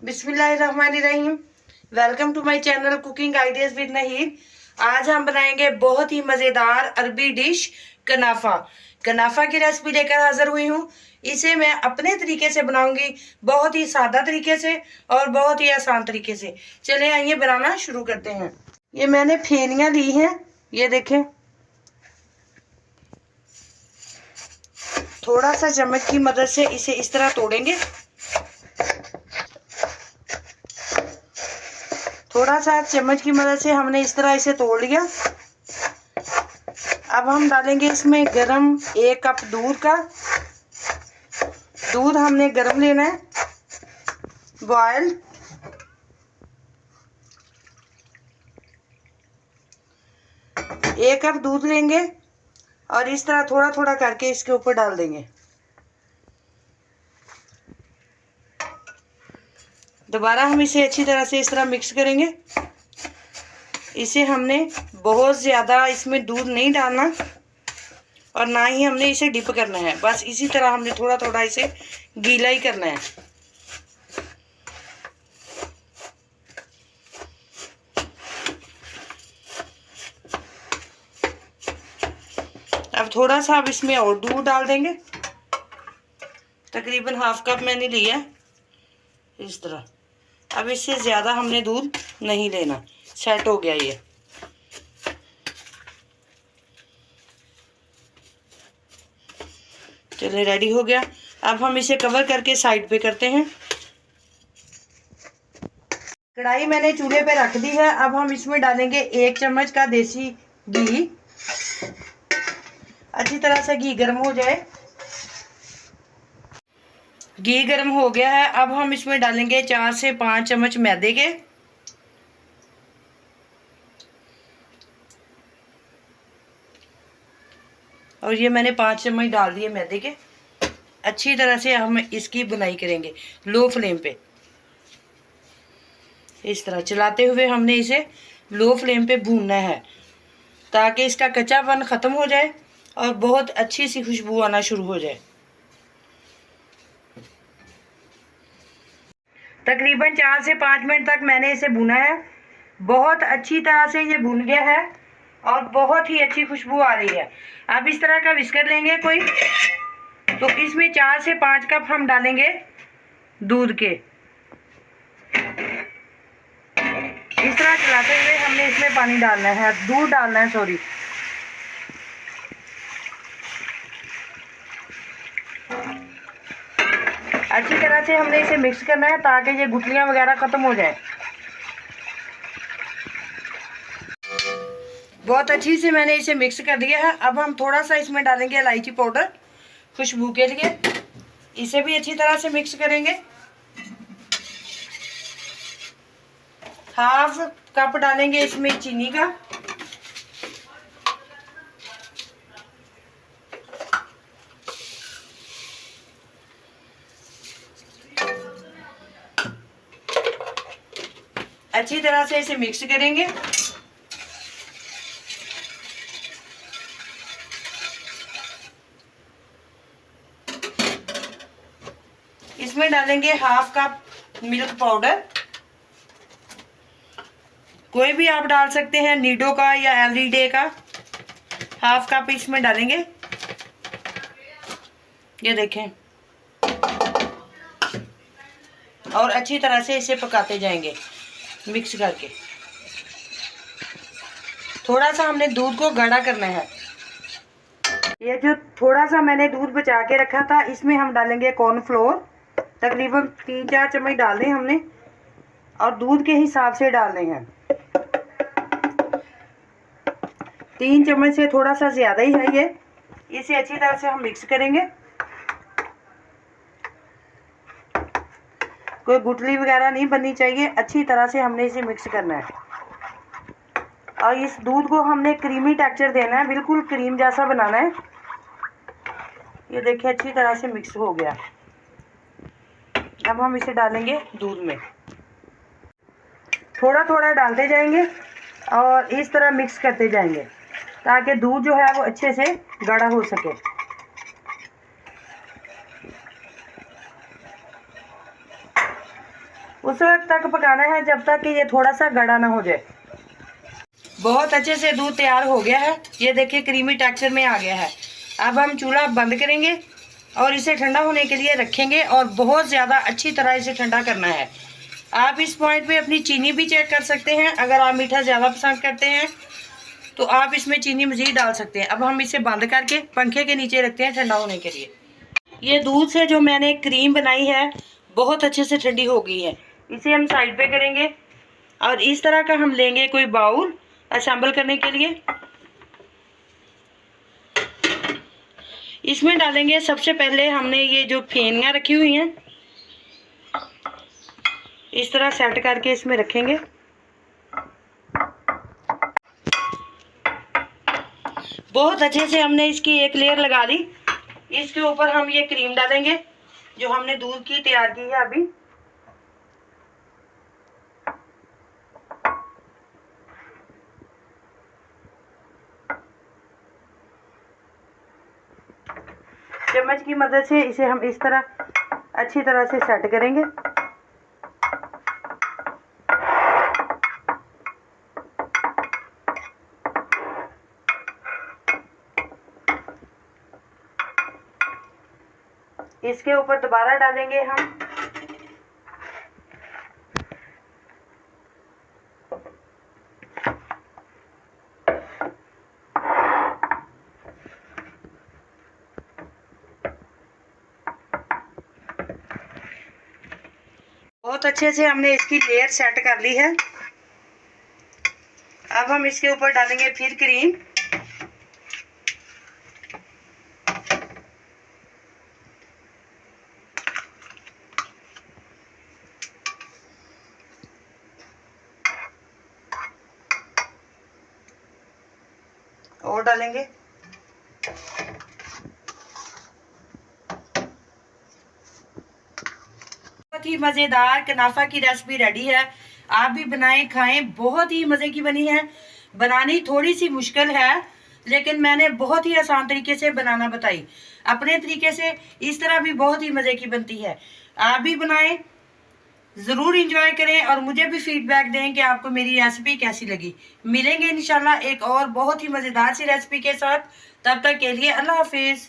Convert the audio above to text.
बिस्मिल्लाहिर्रहमानिर्रहीम। Welcome to my channel cooking ideas with Naheed. आज हम बनाएंगे बहुत ही मज़ेदार अरबी डिश कनाफा। कनाफा की रेसिपी लेकर हाजिर हुई हूँ। इसे मैं अपने तरीके से बनाऊंगी, बहुत ही सादा तरीके से और बहुत ही आसान तरीके से। चले आइए बनाना शुरू करते हैं। ये मैंने फेनियाँ ली हैं, ये देखें। थोड़ा सा चम्मच की मदद से इसे इस तरह तोड़ेंगे। थोड़ा सा चम्मच की मदद से हमने इस तरह इसे तोड़ लिया। अब हम डालेंगे इसमें गरम 1 कप दूध का। दूध हमने गरम लेना है, बॉयल। एक कप दूध लेंगे और इस तरह थोड़ा थोड़ा करके इसके ऊपर डाल देंगे। दोबारा हम इसे अच्छी तरह से इस तरह मिक्स करेंगे। इसे हमने बहुत ज़्यादा इसमें दूध नहीं डालना और ना ही हमने इसे डिप करना है, बस इसी तरह हमने थोड़ा थोड़ा इसे गीला ही करना है। अब थोड़ा सा अब इसमें और दूध डाल देंगे। तकरीबन हाफ कप मैंने लिया इस तरह। अब इससे ज़्यादा हमने दूध नहीं लेना। सेट हो गया ये। चलिए रेडी हो गया। अब हम इसे कवर करके साइड पे करते हैं। कढ़ाई मैंने चूल्हे पे रख दी है। अब हम इसमें डालेंगे 1 चम्मच का देसी घी। अच्छी तरह से घी गर्म हो जाए। घी गर्म हो गया है। अब हम इसमें डालेंगे 4 से 5 चम्मच मैदे के। और ये मैंने 5 चम्मच डाल दिए मैदे के। अच्छी तरह से हम इसकी बुनाई करेंगे लो फ्लेम पे। इस तरह चलाते हुए हमने इसे लो फ्लेम पे भूनना है ताकि इसका कच्चापन ख़त्म हो जाए और बहुत अच्छी सी खुशबू आना शुरू हो जाए। तकरीबन 4 से 5 मिनट तक मैंने इसे भुना है। बहुत अच्छी तरह से ये भुन गया है और बहुत ही अच्छी खुशबू आ रही है। अब इस तरह का विस्कर लेंगे कोई, तो इसमें 4 से 5 कप हम डालेंगे दूध के। इस तरह चलाते हुए हमने इसमें पानी डालना है, दूध डालना है, सॉरी। अच्छी तरह से हमने इसे मिक्स करना है ताकि ये गुठलियाँ वगैरह ख़त्म हो जाए। बहुत अच्छी से मैंने इसे मिक्स कर दिया है। अब हम थोड़ा सा इसमें डालेंगे इलायची पाउडर खुशबू के लिए। इसे भी अच्छी तरह से मिक्स करेंगे। हाफ कप डालेंगे इसमें चीनी का। अच्छी तरह से इसे मिक्स करेंगे। इसमें डालेंगे हाफ कप मिल्क पाउडर। कोई भी आप डाल सकते हैं, नीडो का या एवरीडे का। हाफ कप इसमें डालेंगे। ये देखें। और अच्छी तरह से इसे पकाते जाएंगे मिक्स करके। थोड़ा सा हमने दूध को गाढ़ा करना है। ये जो थोड़ा सा मैंने दूध बचा के रखा था, इसमें हम डालेंगे कॉर्नफ्लोर। तकरीबन 3-4 चम्मच डालने हमने और दूध के हिसाब से डालने हैं। 3 चम्मच से थोड़ा सा ज़्यादा ही है ये। इसे अच्छी तरह से हम मिक्स करेंगे। कोई गुठली वगैरह नहीं बननी चाहिए। अच्छी तरह से हमने इसे मिक्स करना है और इस दूध को हमने क्रीमी टेक्सचर देना है, बिल्कुल क्रीम जैसा बनाना है। ये देखिए अच्छी तरह से मिक्स हो गया। अब हम इसे डालेंगे दूध में। थोड़ा थोड़ा डालते जाएंगे और इस तरह मिक्स करते जाएंगे ताकि दूध जो है वो अच्छे से गाढ़ा हो सके। उस वक्त तक पकाना है जब तक कि ये थोड़ा सा गाढ़ा ना हो जाए। बहुत अच्छे से दूध तैयार हो गया है, ये देखिए क्रीमी टेक्सचर में आ गया है। अब हम चूल्हा बंद करेंगे और इसे ठंडा होने के लिए रखेंगे और बहुत ज़्यादा अच्छी तरह इसे ठंडा करना है। आप इस पॉइंट पे अपनी चीनी भी चेक कर सकते हैं। अगर आप मीठा ज़्यादा पसंद करते हैं तो आप इसमें चीनी मज़ीद डाल सकते हैं। अब हम इसे बंद करके पंखे के नीचे रखते हैं ठंडा होने के लिए। ये दूध से जो मैंने क्रीम बनाई है बहुत अच्छे से ठंडी हो गई है। इसे हम साइड पे करेंगे और इस तरह का हम लेंगे कोई बाउल असेंबल करने के लिए। इसमें डालेंगे सबसे पहले हमने ये जो फेनियाँ रखी हुई हैं, इस तरह सेट करके इसमें रखेंगे। बहुत अच्छे से हमने इसकी एक लेयर लगा ली। इसके ऊपर हम ये क्रीम डालेंगे जो हमने दूध की तैयार की है अभी। चम्मच की मदद से इसे हम इस तरह अच्छी तरह से सेट करेंगे। इसके ऊपर दोबारा डालेंगे हम बहुत अच्छे से हमने इसकी लेयर सेट कर ली है। अब हम इसके ऊपर डालेंगे फिर क्रीम। और डालेंगे। बहुत ही मज़ेदार कनाफा की रेसिपी रेडी है। आप भी बनाएं खाएं, बहुत ही मज़े की बनी है। बनानी थोड़ी सी मुश्किल है लेकिन मैंने बहुत ही आसान तरीके से बनाना बताई अपने तरीके से। इस तरह भी बहुत ही मज़े की बनती है। आप भी बनाएं, ज़रूर इंजॉय करें और मुझे भी फीडबैक दें कि आपको मेरी रेसिपी कैसी लगी। मिलेंगे इंशाल्लाह एक और बहुत ही मज़ेदार सी रेसिपी के साथ। तब तक के लिए अल्लाह हाफिज़।